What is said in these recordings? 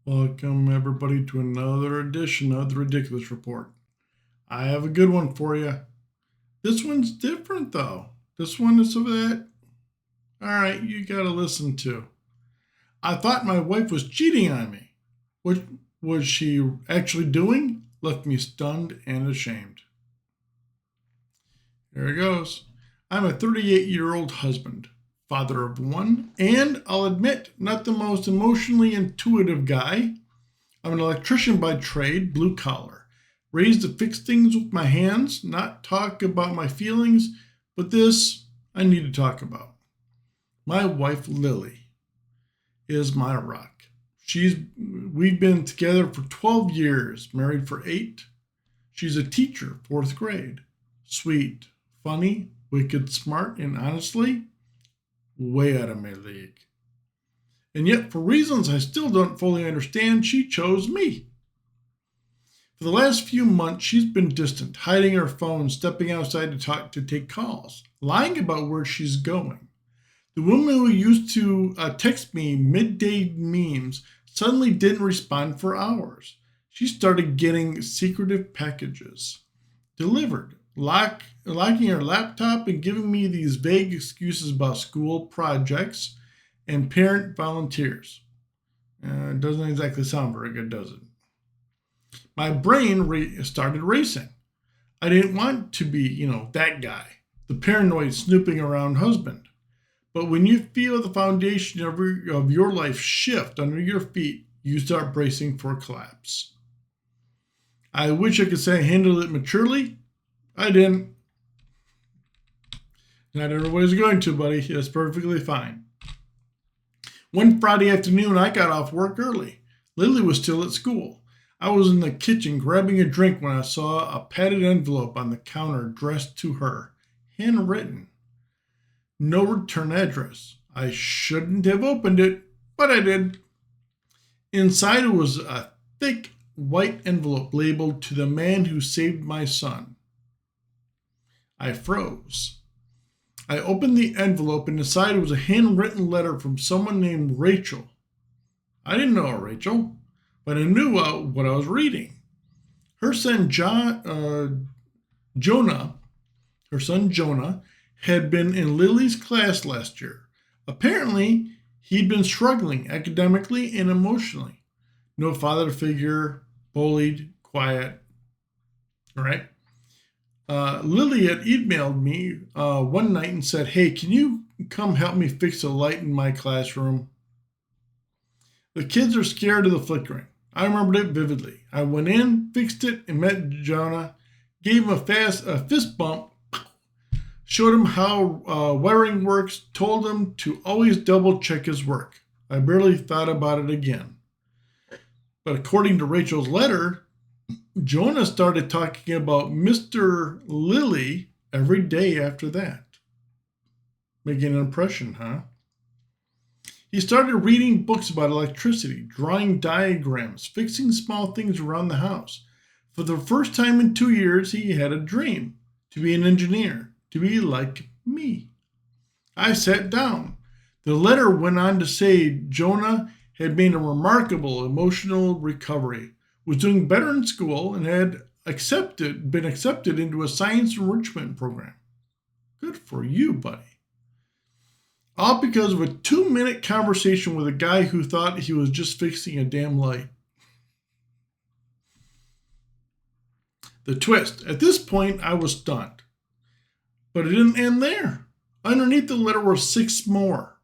Welcome, everybody, to another edition of the Ridiculous Report. I have a good one for you. This one's different, though. This one is of that. All right, you got to listen to. I thought my wife was cheating on me. What was she actually doing? Left me stunned and ashamed. Here it goes. I'm a 38-year-old husband, father of one, and I'll admit, not the most emotionally intuitive guy. I'm an electrician by trade, blue collar. Raised to fix things with my hands, not talk about my feelings, but this I need to talk about. My wife, Lily, is my rock. We've been together for 12 years, married for 8. She's a teacher, 4th grade. Sweet, funny, wicked, smart, and honestly, way out of my league. And yet, for reasons I still don't fully understand, she chose me. For the last few months, she's been distant, hiding her phone, stepping outside to take calls, lying about where she's going. The woman who used to text me midday memes suddenly didn't respond for hours. She started getting secretive packages delivered, locking her laptop and giving me these vague excuses about school projects and parent volunteers. It doesn't exactly sound very good, does it? My brain started racing. I didn't want to be, that guy, the paranoid snooping around husband. But when you feel the foundation of your life shift under your feet, you start bracing for collapse. I wish I could say I handled it maturely. I didn't. Not everybody's going to, buddy. That's perfectly fine. One Friday afternoon, I got off work early. Lily was still at school. I was in the kitchen grabbing a drink when I saw a padded envelope on the counter addressed to her, handwritten. No return address. I shouldn't have opened it, but I did. Inside was a thick white envelope labeled "To the man who saved my son." I froze. I opened the envelope and inside was a handwritten letter from someone named Rachel. I didn't know Rachel, but I knew what I was reading. Her son Jonah, had been in Lily's class last year. Apparently, he'd been struggling academically and emotionally. No father figure, bullied, quiet. All right. Lily had emailed me one night and said, "Hey, can you come help me fix a light in my classroom? The kids are scared of the flickering." I remembered it vividly. I went in, fixed it, and met Jonah, gave him a fist bump, showed him how wiring works, told him to always double check his work. I barely thought about it again. But according to Rachel's letter, Jonah started talking about Mr. Lily every day after that. Making an impression, huh? He started reading books about electricity, drawing diagrams, fixing small things around the house. For the first time in 2 years, he had a dream to be an engineer, to be like me. I sat down. The letter went on to say Jonah had made a remarkable emotional recovery, was doing better in school, and had been accepted into a science enrichment program. Good for you, buddy. All because of a 2-minute conversation with a guy who thought he was just fixing a damn light. The twist. At this point, I was stunned. But it didn't end there. Underneath the letter were 6 more.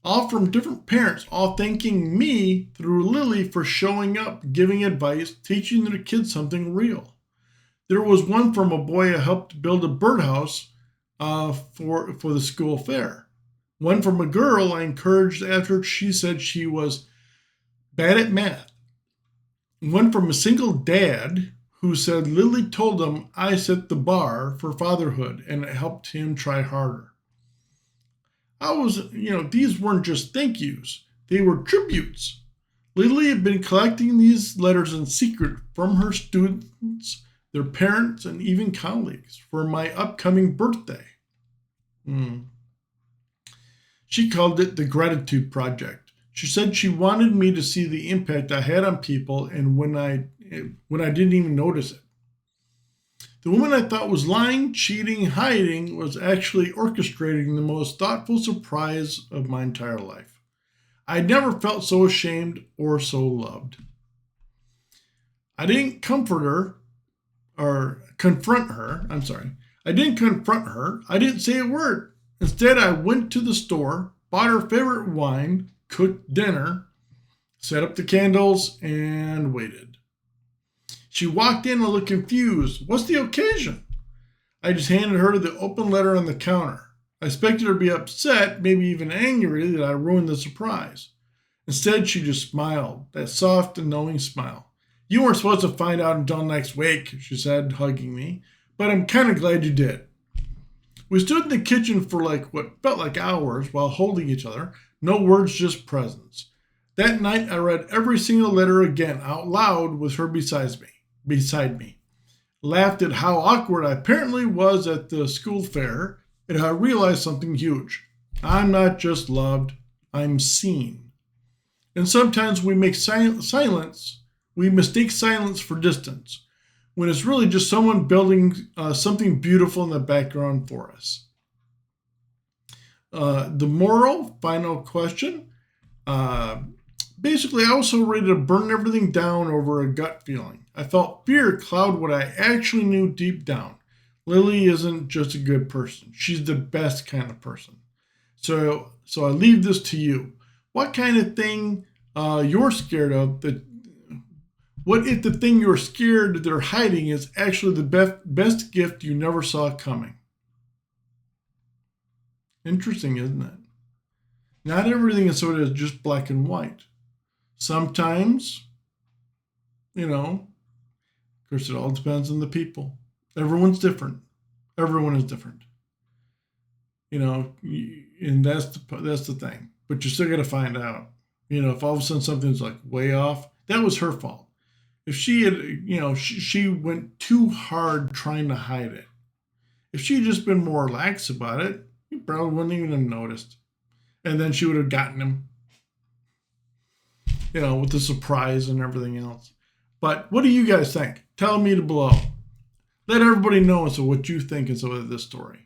All from different parents, all thanking me through Lily for showing up, giving advice, teaching their kids something real. There was one from a boy who helped build a birdhouse for the school fair. One from a girl I encouraged after she said she was bad at math. One from a single dad who said Lily told him I set the bar for fatherhood and it helped him try harder. These weren't just thank yous, they were tributes. Lily had been collecting these letters in secret from her students, their parents, and even colleagues for my upcoming birthday. She called it the Gratitude Project. She said she wanted me to see the impact I had on people and when I didn't even notice it. The woman I thought was lying, cheating, hiding was actually orchestrating the most thoughtful surprise of my entire life. I never felt so ashamed or so loved. I didn't confront her. I didn't confront her. I didn't say a word. Instead, I went to the store, bought her favorite wine, cooked dinner, set up the candles, and waited. She walked in and looked confused. What's the occasion? I just handed her the open letter on the counter. I expected her to be upset, maybe even angry that I ruined the surprise. Instead, she just smiled, that soft and knowing smile. You weren't supposed to find out until next week, she said, hugging me, but I'm kind of glad you did. We stood in the kitchen for what felt like hours while holding each other, no words, just presence. That night, I read every single letter again out loud with her beside me. Laughed at how awkward I apparently was at the school fair, and I realized something huge. I'm not just loved, I'm seen. And sometimes we make we mistake silence for distance, when it's really just someone building something beautiful in the background for us. The moral, final question. Basically, I was so ready to burn everything down over a gut feeling. I felt fear cloud what I actually knew deep down. Lily isn't just a good person. She's the best kind of person. So I leave this to you. What kind of thing you're scared of? What if the thing you're scared that they're hiding is actually the best gift you never saw coming? Interesting, isn't it? Not everything is sort of just black and white. Sometimes, of course, it all depends on the people. Everyone's different. Everyone is different. And that's the thing. But you still got to find out. If all of a sudden something's like way off, that was her fault. If she had, she went too hard trying to hide it. If she had just been more relaxed about it, you probably wouldn't even have noticed. And then she would have gotten him, with the surprise and everything else. But what do you guys think? Tell me below. Let everybody know what you think of this story.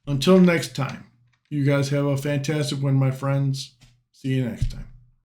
Until next time, you guys have a fantastic one, my friends. See you next time.